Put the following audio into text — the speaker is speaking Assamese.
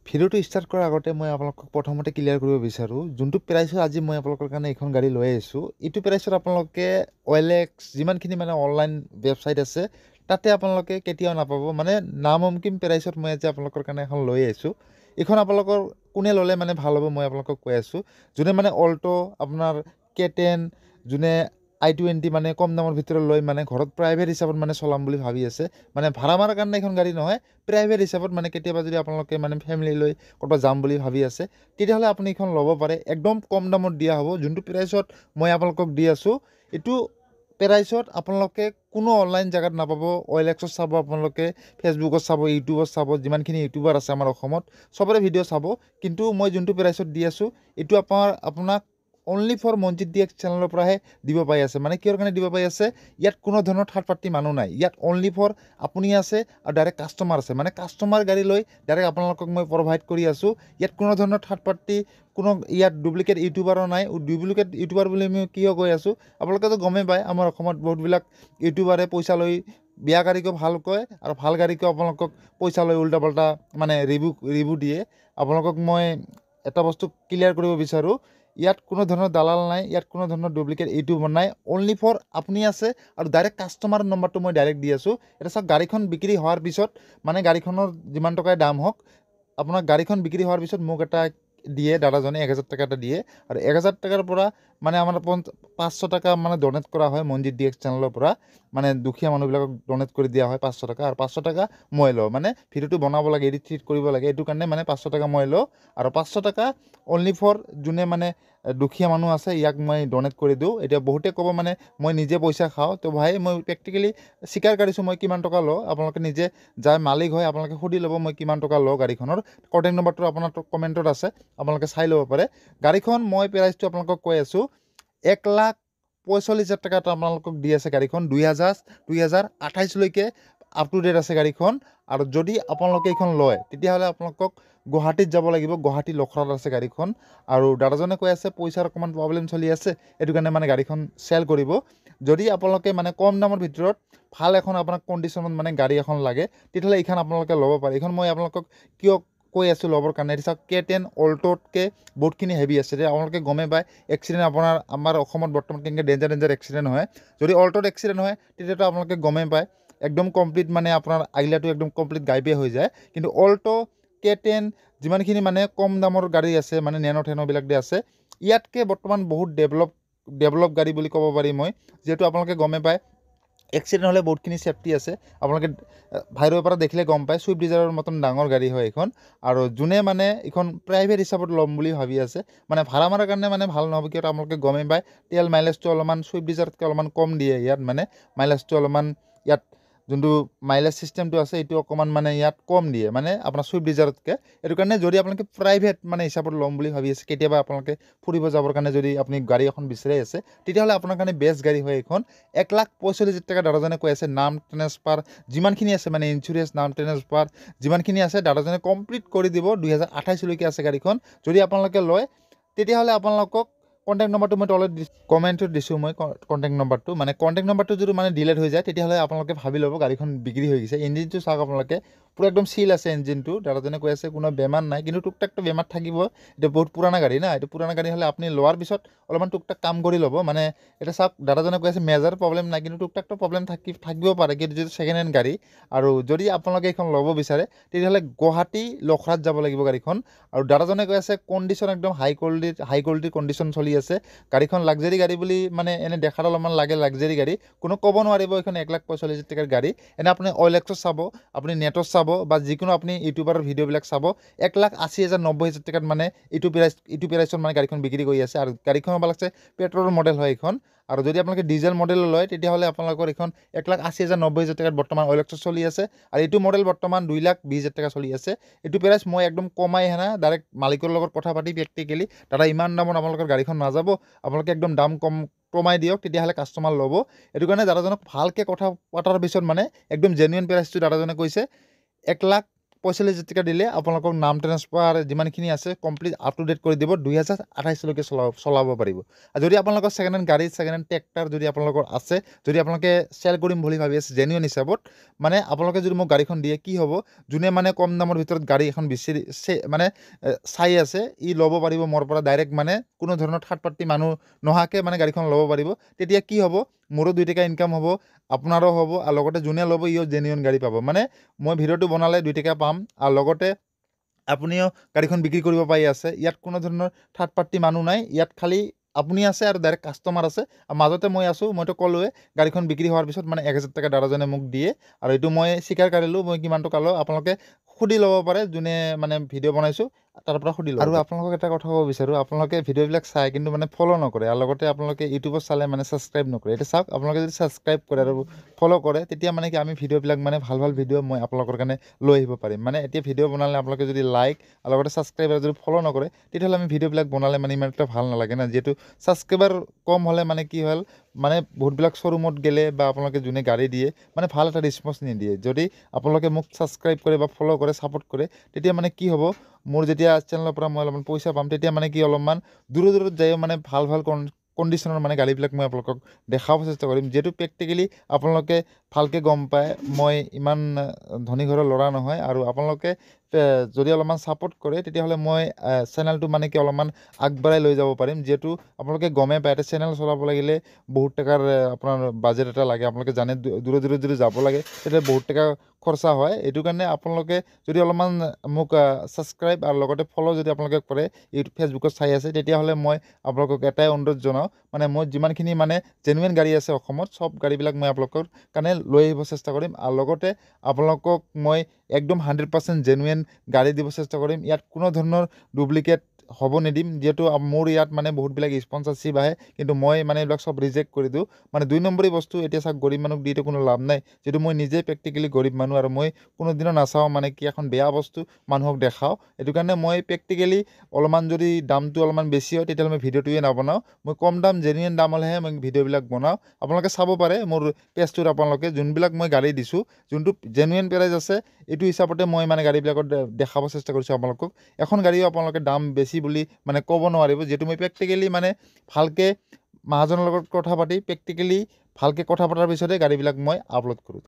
ভিডিওটো ষ্টাৰ্ট কৰাৰ আগতে মই আপোনালোকক প্ৰথমতে ক্লিয়াৰ কৰিব বিচাৰোঁ যোনটো প্ৰাইচত আজি মই আপোনালোকৰ কাৰণে এইখন গাড়ী লৈ আহিছোঁ এইটো প্ৰাইচত আপোনালোকে OLX যিমানখিনি মানে অনলাইন ৱেবছাইট আছে তাতে আপোনালোকে কেতিয়াও নাপাব মানে নামুমকিন প্ৰাইচত মই আজি আপোনালোকৰ কাৰণে এখন লৈ আহিছোঁ এইখন আপোনালোকৰ কোনে ল'লে মানে ভাল হ'ব মই আপোনালোকক কৈ আছোঁ যোনে মানে অল্টো আপোনাৰ K10 যোনে I20 মানে কম দামৰ ভিতৰত লৈ মানে ঘৰত প্ৰাইভেট হিচাপত মানে চলাম বুলি ভাবি আছে মানে ভাড়া মাৰাৰ কাৰণে এখন গাড়ী নহয় প্ৰাইভেট হিচাপত মানে কেতিয়াবা যদি আপোনালোকে মানে ফ্যামিলি লৈ ক'ৰবাত যাম বুলি ভাবি আছে তেতিয়াহ'লে আপুনি এইখন ল'ব পাৰে একদম কম দামত দিয়া হ'ব যোনটো প্ৰাইচত মই আপোনালোকক দি আছোঁ এইটো প্ৰাইচত আপোনালোকে কোনো অনলাইন জাগাত নাপাব OLXত চাব আপোনালোকে ফেচবুকত চাব ইউটিউবত চাব যিমানখিনি ইউটিউবাৰ আছে আমাৰ অসমত চবৰে ভিডিঅ' চাব কিন্তু মই যোনটো প্ৰাইচত দি আছোঁ এইটো আপোনাক অনলি ফৰ মনজিত DX চেনেলৰ পৰাহে দিব পাই আছে মানে কিহৰ কাৰণে দিব পাই আছে ইয়াত কোনো ধৰণৰ থাৰ্ড পাৰ্টি মানুহ নাই ইয়াত অনলি ফৰ আপুনি আছে আৰু ডাইৰেক্ট কাষ্টমাৰ আছে মানে কাষ্টমাৰ গাড়ী লৈ ডাইৰেক্ট আপোনালোকক মই প্ৰভাইড কৰি আছোঁ ইয়াত কোনো ধৰণৰ থাৰ্ড পাৰ্টি কোনো ইয়াত ডুপ্লিকেট ইউটিউবাৰো নাই ডুপ্লিকেট ইউটিউবাৰ বুলি আমি কিয় কৈ আছোঁ আপোনালোকেতো গমেই পায় আমাৰ অসমত বহুতবিলাক ইউটিউবাৰে পইচা লৈ বেয়া গাড়ীকো ভাল কয় আৰু ভাল গাড়ীকো আপোনালোকক পইচা লৈ উল্টা পাল্টা মানে ৰিভিউ দিয়ে আপোনালোকক মই এটা বস্তু ক্লিয়াৰ কৰিব বিচাৰোঁ ইয়াত কোনো ধৰণৰ দালাল নাই ইয়াত কোনো ধৰণৰ ডুপ্লিকেট ইউটিউবৰ নাই অনলি ফৰ আপুনি আছে আৰু ডাইৰেক্ট কাষ্টমাৰ নম্বৰটো মই ডাইৰেক্ট দি আছোঁ এটা চাওক গাড়ীখন বিক্ৰী হোৱাৰ পিছত মানে গাড়ীখনৰ যিমান টকাই দাম হওক আপোনাৰ গাড়ীখন বিক্ৰী হোৱাৰ পিছত মোক এটা দিয়ে দাদাজনে 1000 টাকা এটা দিয়ে আৰু 1000 টাকাৰ পৰা মানে আমাৰ 500 টাকা মানে ডনেট কৰা হয় মনজিত DX চেনেলৰ পৰা মানে দুখীয়া মানুহবিলাকক ডনেট কৰি দিয়া হয় 500 টাকা আৰু 500 টাকা মই লওঁ মানে ভিডিঅ'টো বনাব লাগে এডিট কৰিব লাগে এইটো কাৰণে মানে 500 টাকা মই লওঁ আৰু 500 টাকা অনলি ফৰ যোনে মানে দুখীয়া মানুহ আছে ইয়াক মই ডনেট কৰি দিওঁ এতিয়া বহুতে ক'ব মানে মই নিজে পইচা খাওঁ তো ভাই মই প্ৰেক্টিকেলি স্বীকাৰ কৰিছোঁ মই কিমান টকা লওঁ আপোনালোকে নিজে যাৰ মালিক হয় আপোনালোকে সুধি ল'ব মই কিমান টকা লওঁ গাড়ীখনৰ কণ্টেক্ট নম্বৰটো আপোনাৰ কমেণ্টত আছে আপোনালোকে চাই ল'ব পাৰে গাড়ীখন মই প্ৰাইচটো আপোনালোকক কৈ আছোঁ 1,45,000 টাকাত আপোনালোকক দি আছে গাড়ীখন 2028 লৈকে আপ টু ডেট আছে গাড়ীখন আৰু যদি আপোনালোকে এইখন লয় তেতিয়াহ'লে আপোনালোকক গুৱাহাটীত যাব লাগিব গুৱাহাটী লখৰাত আছে গাড়ীখন আৰু দাদাজনে কৈ আছে পইচাৰ অকণমান প্ৰব্লেম চলি আছে এইটো কাৰণে মানে গাড়ীখন চেল কৰিব যদি আপোনালোকে মানে কম দামৰ ভিতৰত ভাল এখন আপোনাক কণ্ডিশ্যনত মানে গাড়ী এখন লাগে তেতিয়াহ'লে এইখন আপোনালোকে ল'ব পাৰে এইখন মই আপোনালোকক কিয় কৈ আছোঁ ল'বৰ কাৰণে এতিয়া চাওক K10 অল্টোতকৈ বহুতখিনি হেভি আছে এতিয়া আপোনালোকে গমে পায় এক্সিডেণ্ট আমাৰ অসমত বৰ্তমান কেনেকৈ ডেঞ্জাৰ এক্সিডেণ্ট হয় যদি অল্টোত এক্সিডেণ্ট হয় তেতিয়াতো আপোনালোকে গমেই পায় একদম কমপ্লিট মানে আপোনাৰ আগিলাটো একদম কমপ্লিট গাইবে হৈ যায় কিন্তু অল্টো K10 যিমানখিনি মানে কম দামৰ গাড়ী আছে মানে নেনোবিলাক যে আছে ইয়াতকৈ বৰ্তমান বহুত ডেভেলপ গাড়ী বুলি ক'ব পাৰি মই যিহেতু আপোনালোকে গমে পায় এক্সিডেণ্ট হ'লে বহুতখিনি চেফটি আছে আপোনালোকে বাহিৰৰ পৰা দেখিলে গম পায় চুইফ্ট ডিজায়াৰৰ মতন ডাঙৰ গাড়ী হয় এইখন আৰু যোনে মানে এইখন প্ৰাইভেট হিচাপত ল'ম বুলি ভাবি আছে মানে ভাড়া মাৰাৰ কাৰণে মানে ভাল নহ'ব কিয় আপোনালোকে গমেই পায় তেল মাইলেজটো অলপমান চুইফ্ট ডিজায়াৰতকৈ অলপমান কম দিয়ে ইয়াত মানে মাইলেজটো অলপমান ইয়াত যোনটো মাইলেজ চিষ্টেমটো আছে এইটো অকণমান মানে ইয়াত কম দিয়ে মানে আপোনাৰ চুইফ্ট ডিজায়াৰতকৈ এইটো কাৰণে যদি আপোনালোকে প্ৰাইভেট মানে হিচাপত ল'ম বুলি ভাবি আছে কেতিয়াবা আপোনালোকে ফুৰিব যাবৰ কাৰণে যদি আপুনি গাড়ী এখন বিচাৰি আছে তেতিয়াহ'লে আপোনাৰ কাৰণে বেষ্ট গাড়ী হয় এইখন 1,45,000 টাকা দাদাজনে কৈ আছে নাম ট্ৰেন্সফাৰ যিমানখিনি আছে মানে ইঞ্চুৰেঞ্চ নাম ট্ৰেন্সফাৰ যিমানখিনি আছে দাদাজনে কমপ্লিট কৰি দিব 2028 লৈকে আছে গাড়ীখন যদি আপোনালোকে লয় তেতিয়াহ'লে আপোনালোকক কণ্টেক্ট নম্বৰটো মই তলত কমেণ্টত দিছোঁ মই কণ্টেক্ট নম্বৰটো মানে কণ্টেক্ট নম্বৰটো যদি মানে ডিলেট হৈ যায় তেতিয়াহ'লে আপোনালোকে ভাবি ল'ব গাড়ীখন বিক্ৰী হৈ গৈছে ইঞ্জিনটো চাওক আপোনালোকে পুৰা একদম চিল আছে ইঞ্জিনটো দাদাজনে কৈ আছে কোনো বেমাৰ নাই কিন্তু টুকটাকটো বেমাৰ থাকিব এতিয়া বহুত পুৰণা গাড়ী না এইটো পুৰণা গাড়ী হ'লে আপুনি লোৱাৰ পিছত অলপমান টুকটাক কাম কৰি ল'ব মানে এটা চাওক দাদাজনে কৈ আছে মেজাৰ প্ৰব্লেম নাই কিন্তু টুকটাকটো প্ৰব্লেম থাকিব পাৰে কিন্তু যিটো ছেকেণ্ড হেণ্ড গাড়ী আৰু যদি আপোনালোকে এইখন ল'ব বিচাৰে তেতিয়াহ'লে গুৱাহাটী লখৰাত যাব লাগিব গাড়ীখন আৰু দাদাজনে কৈ আছে কণ্ডিশ্যন একদম হাই কোৱালিটিৰ কণ্ডিশ্যন চলি আছে গাড়ীখন লাক্সাৰী গাড়ী বুলি মানে এনে দেখাত অলপমান লাগে লাক্সাৰী গাড়ী কোনো ক'ব নোৱাৰিব এইখন 1,45,000 টাকাৰ গাড়ী এনে আপুনি OLXত চাব আপুনি নেটত চাব বা যিকোনো আপুনি ইউটিউবাৰৰ ভিডিঅ'বিলাক চাব 1,80,000 90,000 টাকাত মানে এইটো প্ৰাইচত মানে গাড়ীখন বিক্ৰী কৰি আছে আৰু গাড়ীখন হ'ব লাগছে পেট্ৰলৰ মডেল হয় এইখন আৰু যদি আপোনালোকে ডিজেল মডেল লয় তেতিয়াহ'লে আপোনালোকৰ এইখন 1,80,000 90,000 টাকাত বৰ্তমান OLXত চলি আছে আৰু এইটো মডেল বৰ্তমান 2,20,000 টাকা চলি আছে এইটো প্ৰাইচ মই একদম কমাই হেনা ডাইৰেক্ট মালিকৰ লগত কথা পাতি প্ৰেক্টিকেলি দাদা ইমান দামত আপোনালোকৰ গাড়ীখন নাযাব আপোনালোকে একদম দাম কমাই দিয়ক তেতিয়াহ'লে কাষ্টমাৰ ল'ব এইটো কাৰণে দাদাজনক ভালকৈ কথা পতাৰ পিছত মানে একদম জেনুইন প্ৰাইচটো দাদাজনে কৈছে 45,000 টকা দিলে আপোনালোকক নাম ট্ৰান্সফাৰ যিমানখিনি আছে কমপ্লিট আপ টু ডেট কৰি দিব 2028 লৈকে চলাব পাৰিব আৰু যদি আপোনালোকৰ ছেকেণ্ড হেণ্ড গাড়ী ছেকেণ্ড হেণ্ড ট্ৰেক্টৰ যদি আপোনালোকৰ আছে যদি আপোনালোকে চেল কৰিম বুলি ভাবি আছে জেনুইন হিচাপত মানে আপোনালোকে যদি মোক গাড়ীখন দিয়ে কি হ'ব যোনে মানে কম দামৰ ভিতৰত গাড়ী এখন বিচাৰি মানে চাই আছে ই ল'ব পাৰিব মোৰ পৰা ডাইৰেক্ট মানে কোনো ধৰণৰ থাৰ্ড পাৰ্টি মানুহ নোহোৱাকৈ মানে গাড়ীখন ল'ব পাৰিব তেতিয়া কি হ'ব মোৰো 2 টকা ইনকাম হ'ব আপোনাৰো হ'ব আৰু লগতে যোনে ল'ব ইও জেনুইন গাড়ী পাব মানে মই ভিডিঅ'টো বনালে 2 টকা পাম আৰু লগতে আপুনিও গাড়ীখন বিক্ৰী কৰিব পাৰি আছে ইয়াত কোনো ধৰণৰ থাৰ্ড পাৰ্টি মানুহ নাই ইয়াত খালি আপুনি আছে আৰু ডাইৰেক্ট কাষ্টমাৰ আছে আৰু মাজতে মই আছোঁ মইতো ক'লোৱে গাড়ীখন বিক্ৰী হোৱাৰ পিছত মানে 1,000 টকা দাদাজনে মোক দিয়ে আৰু এইটো মই স্বীকাৰ কৰিলোঁ মই কিমান টকা লওঁ আপোনালোকে সুধি ল'ব পাৰে যোনে মানে ভিডিঅ' বনাইছোঁ তাৰ পৰা সুধি লওক আৰু আপোনালোকক এটা কথা ক'ব বিচাৰোঁ আপোনালোকে ভিডিঅ'বিলাক চাই কিন্তু মানে ফ'ল' নকৰে আৰু লগতে আপোনালোকে ইউটিউবত চালে মানে ছাবস্ক্ৰাইব নকৰে এতিয়া চাওক আপোনালোকে যদি ছাবস্ক্ৰাইব কৰে আৰু ফ'ল' কৰে তেতিয়া মানে কি আমি ভিডিঅ'বিলাক মানে ভাল ভাল ভিডিঅ' মই আপোনালোকৰ কাৰণে লৈ আহিব পাৰিম মানে এতিয়া ভিডিঅ' বনালে আপোনালোকে যদি লাইক আৰু লগতে ছাবস্ক্ৰাইবাৰ যদি ফ'ল' নকৰে তেতিয়াহ'লে আমি ভিডিঅ'বিলাক বনালে মানে ইমান এটা ভাল নালাগে না যিহেতু ছাবস্ক্ৰাইবাৰ কম হ'লে মানে কি হ'ল মানে বহুতবিলাক শ্ব'ৰুমত গ'লে বা আপোনালোকে যোনে গাড়ী দিয়ে মানে ভাল এটা ৰেছপন্স নিদিয়ে যদি আপোনালোকে মোক ছাবস্ক্ৰাইব কৰে বা ফ'ল' কৰে ছাপোৰ্ট কৰে তেতিয়া মানে কি হ'ব মোৰ যেতিয়া চেনেলৰ পৰা মই অলপমান পইচা পাম তেতিয়া মানে কি অলপমান দূৰত যায়ো মানে ভাল কণ্ডিশ্যনৰ মানে গাড়ীবিলাক মই আপোনালোকক দেখাব চেষ্টা কৰিম যিহেতু প্ৰেক্টিকেলি আপোনালোকে ভালকৈ গম পায় মই ইমান ধনী ঘৰৰ ল'ৰা নহয় আৰু আপোনালোকে যদি অলপমান ছাপোৰ্ট কৰে তেতিয়াহ'লে মই চেনেলটো মানে কি অলপমান আগবঢ়াই লৈ যাব পাৰিম যিহেতু আপোনালোকে গমেই পায় এটা চেনেল চলাব লাগিলে বহুত টকাৰ আপোনাৰ বাজেট এটা লাগে আপোনালোকে জানে দূৰত যদি যাব লাগে তেতিয়া বহুত টকা খৰচা হয় এইটো কাৰণে আপোনালোকে যদি অলপমান মোক ছাবস্ক্ৰাইব আৰু লগতে ফ'ল' যদি আপোনালোকে কৰে ইউটিউব ফেচবুকত চাই আছে তেতিয়াহ'লে মই আপোনালোকক এটাই অনুৰোধ জনাওঁ মানে মই যিমানখিনি মানে জেনুইন গাড়ী আছে অসমত চব গাড়ীবিলাক মই আপোনালোকৰ কাৰণে লৈ আহিব চেষ্টা কৰিম আৰু লগতে আপোনালোকক মই একদম 100% জেনুইন গাড়ী দিব চেষ্টা কৰিম ইয়াত কোনো ধৰণৰ ডুপ্লিকেট হ'ব নিদিম যিহেতু মোৰ ইয়াত মানে বহুতবিলাক স্পনচাৰশ্বিপ আহে কিন্তু মই মানে এইবিলাক চব ৰিজেক্ট কৰি দিওঁ মানে 2 নম্বৰী বস্তু এতিয়া চাওক গৰীব মানুহক দিটো কোনো লাভ নাই যিহেতু মই নিজে প্ৰেক্টিকেলি গৰীব মানুহ আৰু মই কোনোদিনো নাচাওঁ মানে কি এখন বেয়া বস্তু মানুহক দেখাওঁ এইটো কাৰণে মই প্ৰেক্টিকেলি অলপমান যদি দামটো অলপমান বেছি হয় তেতিয়াহ'লে মই ভিডিঅ'টোৱে নবনাওঁ মই কম দাম জেনুইন দাম হ'লেহে মই ভিডিঅ'বিলাক বনাওঁ আপোনালোকে চাব পাৰে মোৰ পেজটোত আপোনালোকে যোনবিলাক মই গাড়ী দিছোঁ যোনটো জেনুইন প্ৰাইচ আছে এইটো হিচাপতে মই মানে গাড়ীবিলাকত দেখাব চেষ্টা কৰিছোঁ আপোনালোকক এখন গাড়ীও আপোনালোকে দাম বেছি বুলি মানে ক'ব নোৱাৰিব যিহেতু মই প্ৰেক্টিকেলি মানে ভালকৈ মহাজনৰ লগত কথা পাতি প্ৰেক্টিকেলি ভালকৈ কথা পতাৰ পিছতে গাড়ীবিলাক মই আপলোড কৰোঁ